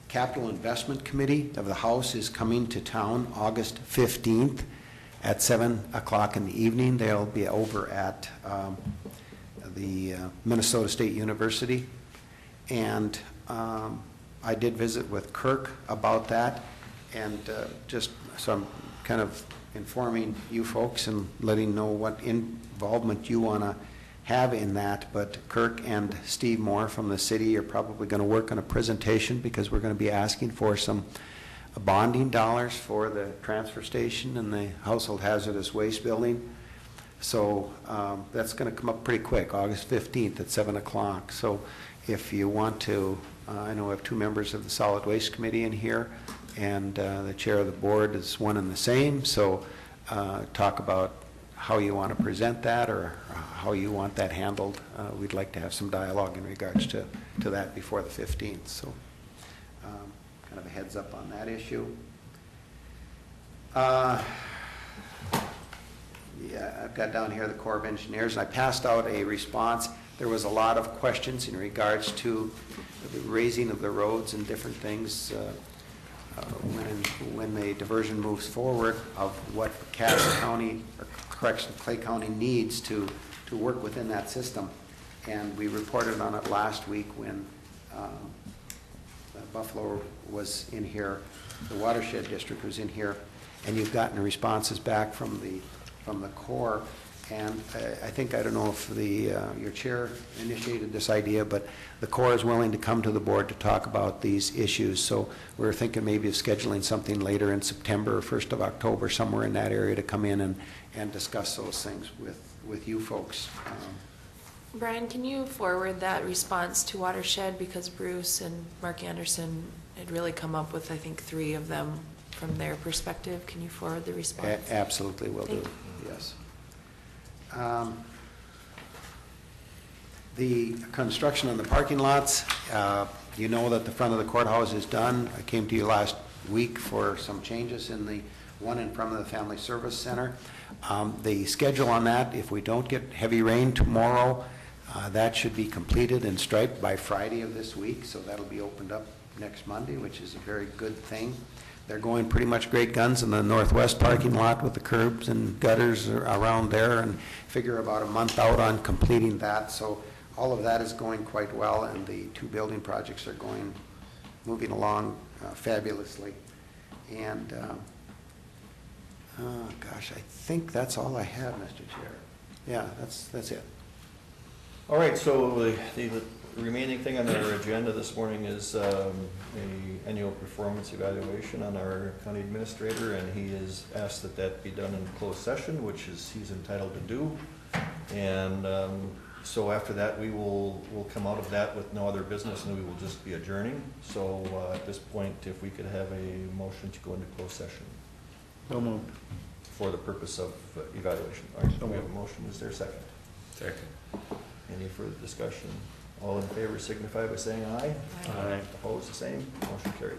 Capital Investment Committee of the House is coming to town August 15th at 7 o'clock in the evening. They'll be over at the Minnesota State University. And I did visit with Kirk about that, and just so I'm kind of informing you folks and letting know what involvement you want to have in that. But Kirk and Steve Moore from the city are probably going to work on a presentation, because we're going to be asking for some bonding dollars for the transfer station and the household hazardous waste building. So that's going to come up pretty quick, August 15th at 7 o'clock. So if you want to, I know we have 2 members of the Solid Waste Committee in here, and the chair of the board is one and the same. So talk about how you want to present that, or how you want that handled. We'd like to have some dialogue in regards to that before the 15th. So kind of a heads up on that issue. Yeah, I've got down here the Corps of Engineers, and I passed out a response. There was a lot of questions in regards to the raising of the roads and different things when the diversion moves forward, of what Cass County, or correction, Clay County needs to work within that system. And we reported on it last week when Buffalo was in here, the watershed district was in here, and you've gotten responses back from the Corps. And I think, I don't know if your chair initiated this idea, but the Corps is willing to come to the board to talk about these issues. So we're thinking maybe of scheduling something later in September or 1st of October, somewhere in that area, to come in and discuss those things with you folks. Brian, can you forward that response to Watershed, because Bruce and Mark Anderson had really come up with, I think, 3 of them from their perspective. Can you forward the response? Absolutely will do, Thank yes. The construction on the parking lots, you know that the front of the courthouse is done. I came to you last week for some changes in the one in front of the Family Service Center. The schedule on that, if we don't get heavy rain tomorrow, that should be completed and striped by Friday of this week, so that'll be opened up next Monday, which is a very good thing. They're going pretty much great guns in the northwest parking lot with the curbs and gutters around there, and figure about a month out on completing that. So all of that is going quite well, and the 2 building projects are moving along fabulously. And gosh, I think that's all I have, Mr. Chair. Yeah, that's it. All right, so the remaining thing on our agenda this morning is a annual performance evaluation on our county administrator, and he has asked that that be done in closed session, which he's entitled to do. And so after that, we'll come out of that with no other business, and we will just be adjourning. So at this point, if we could have a motion to go into closed session. So moved. For the purpose of evaluation. All right, so we have a motion. Is there a second? Second. Any further discussion? All in favor signify by saying aye. Aye. Opposed, the same. Motion carried.